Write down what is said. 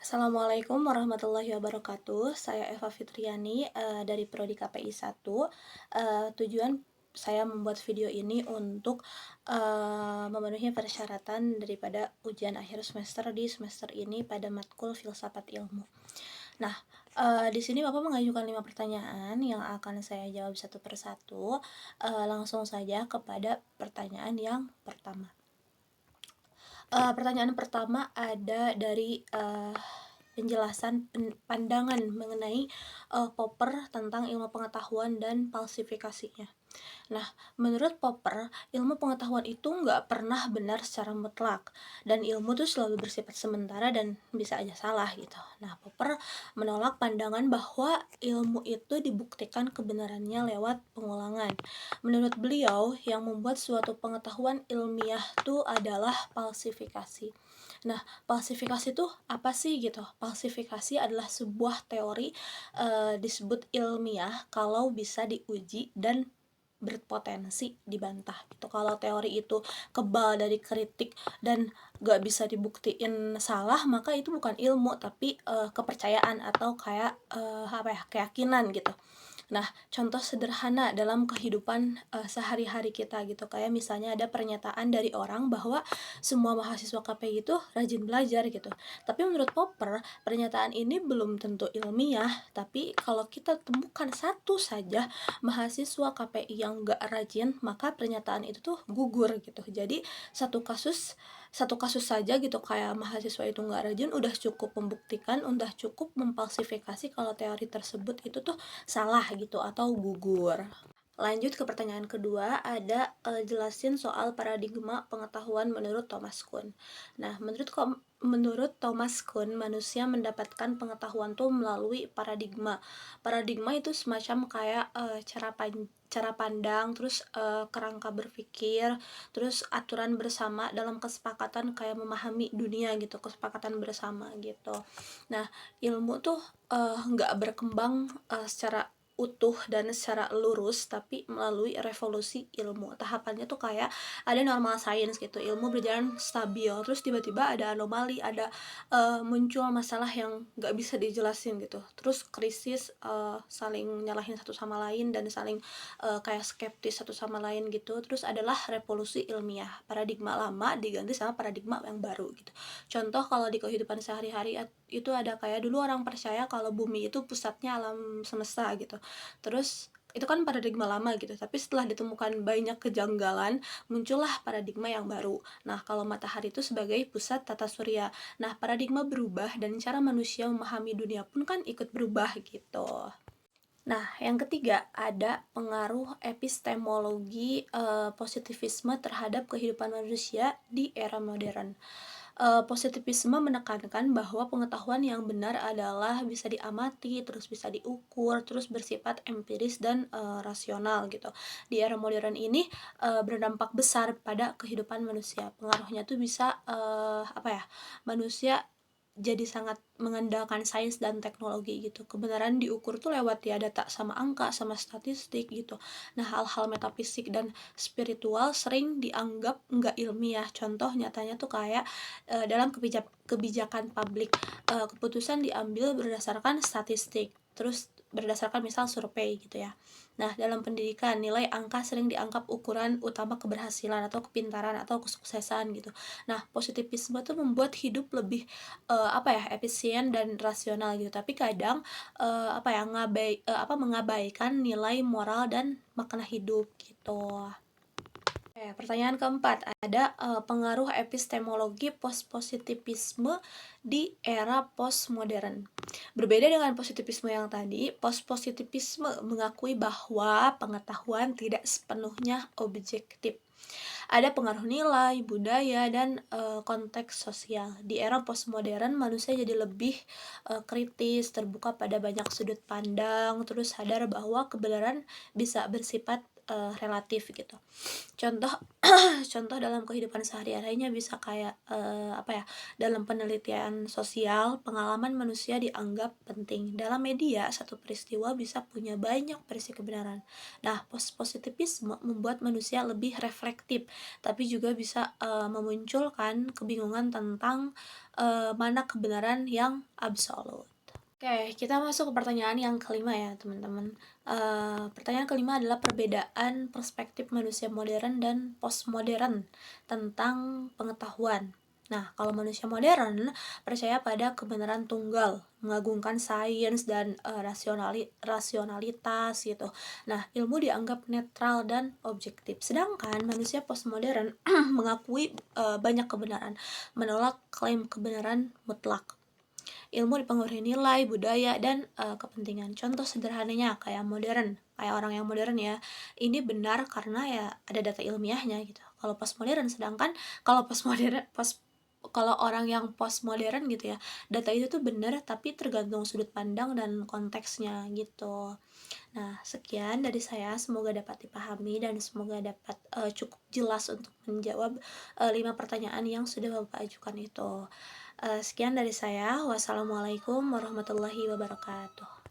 Assalamualaikum warahmatullahi wabarakatuh. Saya Eva Fitriani dari Prodi KPI 1. Tujuan saya membuat video ini untuk memenuhi persyaratan daripada ujian akhir semester di semester ini pada matkul Filsafat Ilmu. Nah, di sini Bapak mengajukan 5 pertanyaan yang akan saya jawab satu persatu. Langsung saja kepada pertanyaan yang pertama. Pertanyaan pertama ada dari penjelasan pandangan mengenai Popper tentang ilmu pengetahuan dan falsifikasinya. Nah, menurut Popper, ilmu pengetahuan itu nggak pernah benar secara mutlak, dan ilmu tuh selalu bersifat sementara dan bisa aja salah gitu. Nah, Popper menolak pandangan bahwa ilmu itu dibuktikan kebenarannya lewat pengulangan. Menurut beliau, yang membuat suatu pengetahuan ilmiah tuh adalah falsifikasi. Nah, falsifikasi itu apa sih gitu? Falsifikasi adalah sebuah teori disebut ilmiah kalau bisa diuji dan berpotensi dibantah gitu. Kalau teori itu kebal dari kritik dan gak bisa dibuktiin salah, maka itu bukan ilmu tapi kepercayaan atau kayak keyakinan gitu. Nah, contoh sederhana dalam kehidupan sehari-hari kita gitu, kayak misalnya ada pernyataan dari orang bahwa semua mahasiswa KPI itu rajin belajar gitu. Tapi menurut Popper, pernyataan ini belum tentu ilmiah, tapi kalau kita temukan satu saja mahasiswa KPI yang gak rajin, maka pernyataan itu tuh gugur gitu. Jadi satu kasus saja gitu, kayak mahasiswa itu nggak rajin, udah cukup membuktikan, udah cukup memfalsifikasi kalau teori tersebut itu tuh salah gitu atau gugur. Lanjut ke pertanyaan kedua, ada jelasin soal paradigma pengetahuan menurut Thomas Kuhn. Nah, menurut Thomas Kuhn, manusia mendapatkan pengetahuan tuh melalui paradigma. Paradigma itu semacam kayak cara pandang, terus kerangka berpikir, terus aturan bersama dalam kesepakatan kayak memahami dunia gitu, kesepakatan bersama gitu. Nah, ilmu tuh nggak berkembang secara utuh dan secara lurus, tapi melalui revolusi ilmu. Tahapannya tuh kayak ada normal science gitu, ilmu berjalan stabil, terus tiba-tiba ada anomali, ada muncul masalah yang nggak bisa dijelasin gitu, terus krisis, saling nyalahin satu sama lain dan saling kayak skeptis satu sama lain gitu. Terus adalah revolusi ilmiah, paradigma lama diganti sama paradigma yang baru gitu. Contoh kalau di kehidupan sehari-hari itu ada kayak dulu orang percaya kalau bumi itu pusatnya alam semesta gitu. Terus itu kan paradigma lama gitu, tapi setelah ditemukan banyak kejanggalan, muncullah paradigma yang baru. Nah, kalau matahari itu sebagai pusat tata surya. Nah, paradigma berubah dan cara manusia memahami dunia pun kan ikut berubah gitu. Nah, yang ketiga ada pengaruh epistemologi positivisme terhadap kehidupan manusia di era modern. Positivisme menekankan bahwa pengetahuan yang benar adalah bisa diamati, terus bisa diukur, terus bersifat empiris dan rasional gitu. Di era modern ini berdampak besar pada kehidupan manusia. Pengaruhnya tuh bisa manusia jadi sangat mengandalkan sains dan teknologi gitu. Kebenaran diukur tuh lewat ya data sama angka sama statistik gitu. Nah, hal-hal metafisik dan spiritual sering dianggap nggak ilmiah. Contoh nyatanya tuh kayak dalam kebijakan publik, keputusan diambil berdasarkan statistik, terus berdasarkan misal survei gitu ya. Nah, dalam pendidikan nilai angka sering dianggap ukuran utama keberhasilan atau kepintaran atau kesuksesan gitu. Nah, positivisme tuh membuat hidup lebih efisien dan rasional gitu. Tapi kadang mengabaikan nilai moral dan makna hidup gitu. Pertanyaan keempat, ada pengaruh epistemologi post-positivisme di era postmodern. Berbeda dengan positivisme yang tadi, post-positivisme mengakui bahwa pengetahuan tidak sepenuhnya objektif. Ada pengaruh nilai, budaya, dan konteks sosial. Di era postmodern, manusia jadi lebih kritis, terbuka pada banyak sudut pandang, terus sadar bahwa kebenaran bisa bersifat relatif gitu. Contoh contoh dalam kehidupan sehari-harinya bisa kayak dalam penelitian sosial, pengalaman manusia dianggap penting. Dalam media, satu peristiwa bisa punya banyak versi kebenaran. Nah, positivisme membuat manusia lebih reflektif, tapi juga bisa memunculkan kebingungan tentang mana kebenaran yang absolut. Oke, kita masuk ke pertanyaan yang kelima ya, teman-teman. Pertanyaan kelima adalah perbedaan perspektif manusia modern dan postmodern tentang pengetahuan. Nah, kalau manusia modern percaya pada kebenaran tunggal, mengagungkan sains dan rasionalitas gitu. Nah, ilmu dianggap netral dan objektif. Sedangkan manusia postmodern mengakui banyak kebenaran, menolak klaim kebenaran mutlak. Ilmu dipengaruhi nilai, budaya, dan kepentingan. Contoh sederhananya kayak orang yang modern ya, ini benar karena ya ada data ilmiahnya gitu. Kalau postmodern, sedangkan kalau postmodern post kalau orang yang postmodern gitu ya, data itu tuh benar tapi tergantung sudut pandang dan konteksnya gitu. Nah, sekian dari saya, semoga dapat dipahami dan semoga dapat cukup jelas untuk menjawab 5 pertanyaan yang sudah Bapak ajukan itu. Sekian dari saya. Wassalamualaikum warahmatullahi wabarakatuh.